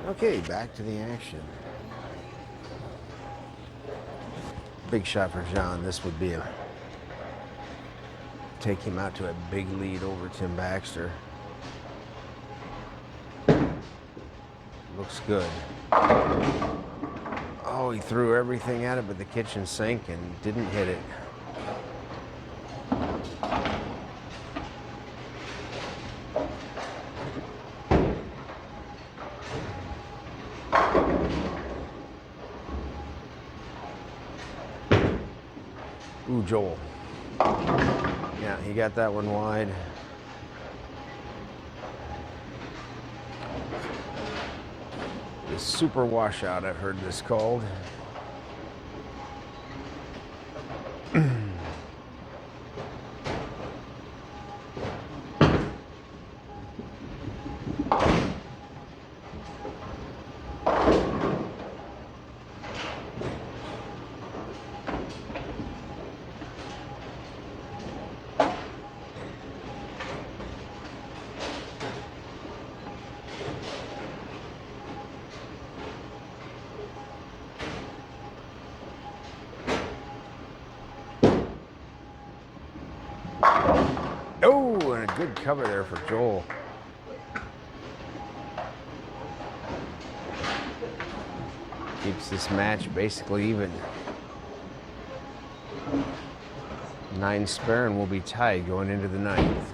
Okay, back to the action. Big shot for John. This would be take him out to a big lead over Tim Baxter. Looks good. Oh, he threw everything at it but the kitchen sink and didn't hit it. Ooh, Joel. Yeah, he got that one wide. The super washout, I've heard this called. Oh, and a good cover there for Joel. Keeps this match basically even. 9 spare and we'll be tied going into the 9th.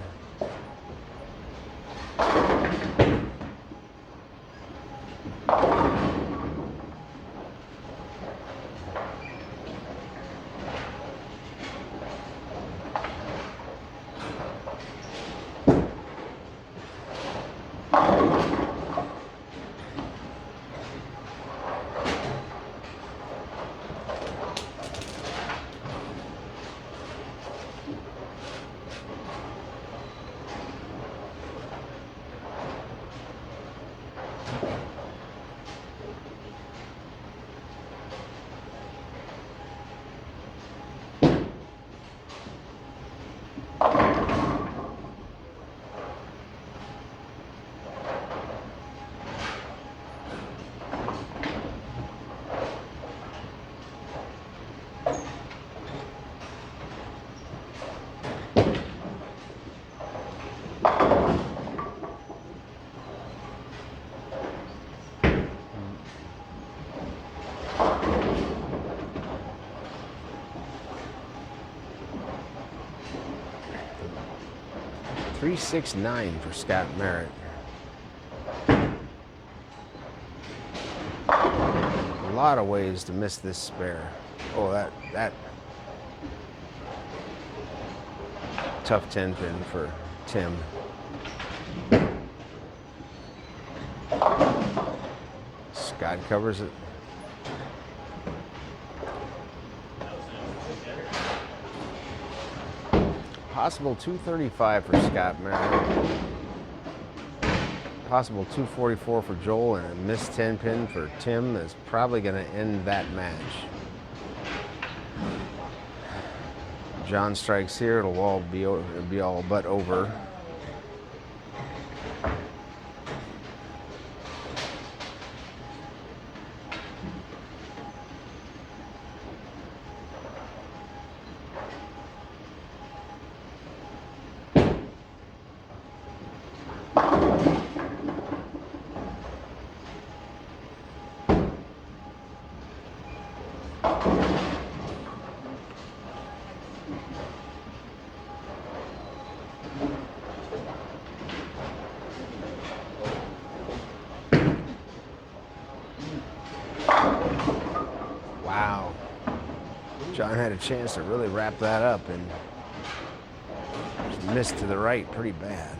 $369 for Scott Merritt. A lot of ways to miss this spare. Oh, that tough 10 pin for Tim. Scott covers it. Possible 235 for Scott Merritt. Possible 244 for Joel, and a missed 10 pin for Tim is probably going to end that match. John strikes here, it'll be all but over. Wow. John had a chance to really wrap that up and just missed to the right pretty bad.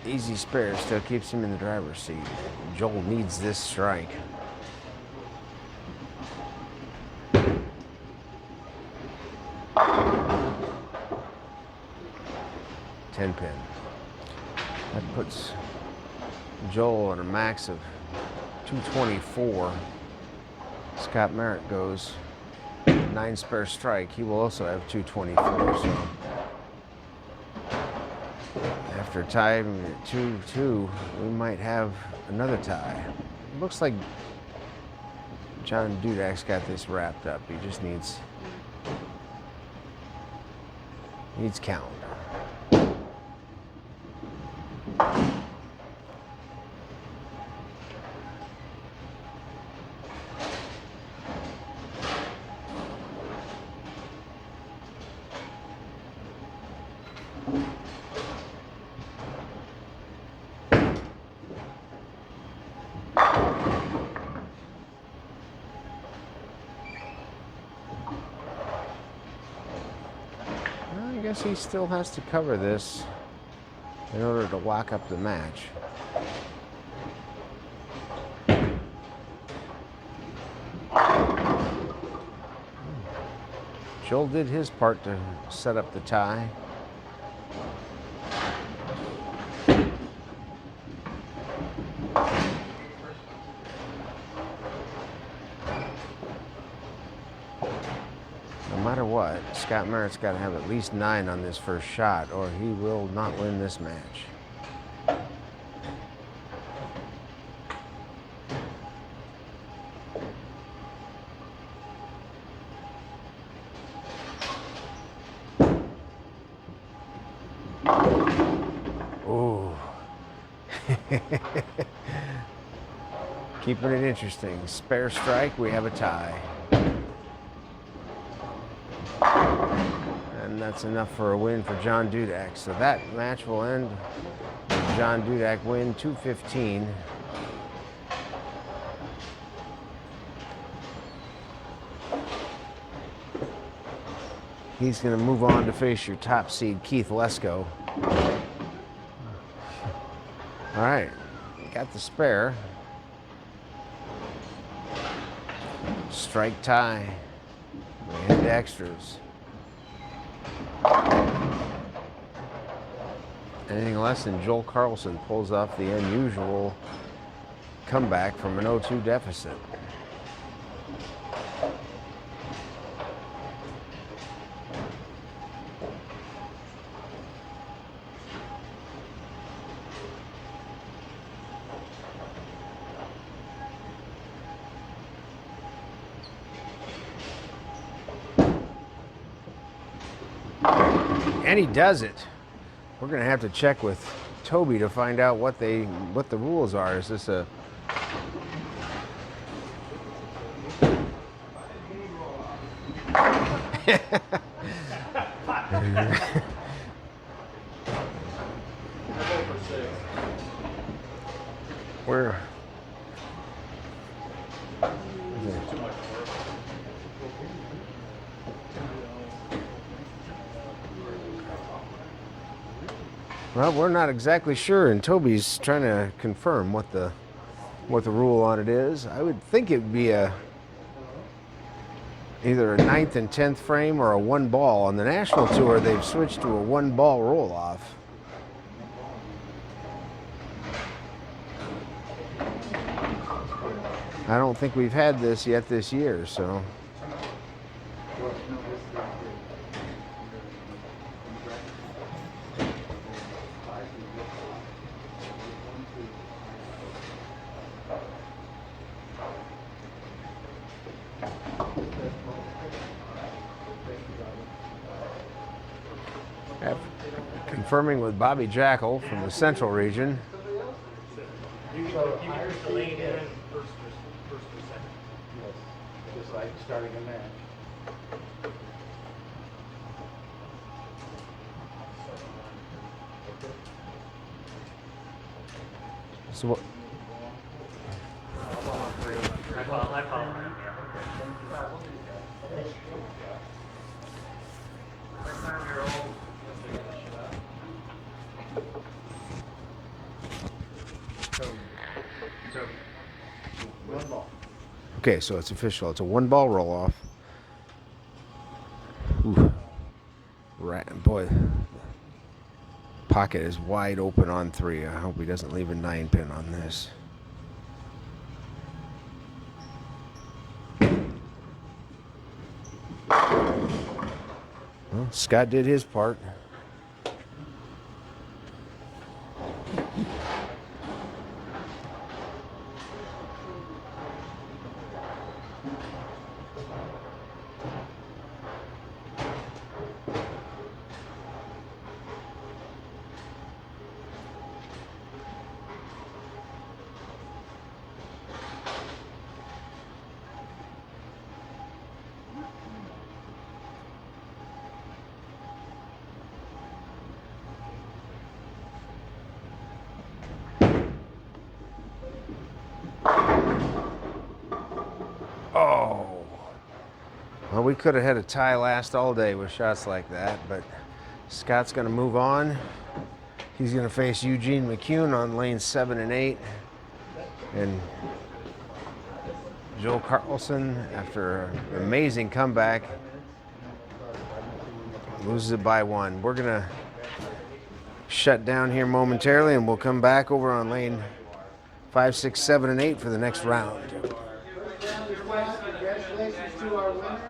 Easy spare still keeps him in the driver's seat. Joel needs this strike. Ten pin. That puts Joel at a max of 224. Scott Merritt goes 9 spare strike. He will also have 224. So after a tie at 2-2, we might have another tie. Looks like John Dudak's got this wrapped up. He just needs count. I guess he still has to cover this in order to lock up the match. Joel did his part to set up the tie. No matter what, Scott Merritt's got to have at least 9 on this first shot, or he will not win this match. Keeping it interesting. Spare strike, we have a tie. And that's enough for a win for John Dudak. So that match will end with John Dudak win 2-15. He's going to move on to face your top seed, Keith Lesko. All right, got the spare. Strike tie. We head to extras. Anything less than Joel Carlson pulls off the unusual comeback from an 0-2 deficit. And he does it. We're going to have to check with Toby to find out what the rules are. Is this a Where? Well, we're not exactly sure, and Toby's trying to confirm what the rule on it is. I would think it would be either a 9th and 10th frame or a 1 ball. On the national tour, they've switched to a 1 ball roll off. I don't think we've had this yet this year, so. Confirming with Bobby Jackal from the Central region. You can delay it first or second. Yes, just like starting a match. So what? I follow. Okay, so it's official. It's a 1 ball roll off. Ooh. Right, boy. Pocket is wide open on 3. I hope he doesn't leave a 9 pin on this. Well, Scott did his part. Oh. Well, we could have had a tie last all day with shots like that, but Scott's going to move on. He's going to face Eugene McCune on lanes 7 and 8. And Joel Carlson, after an amazing comeback, loses it by 1. We're going to shut down here momentarily, and we'll come back over on lane 5, 6, 7, and 8 for the next round. Congratulations to our winner.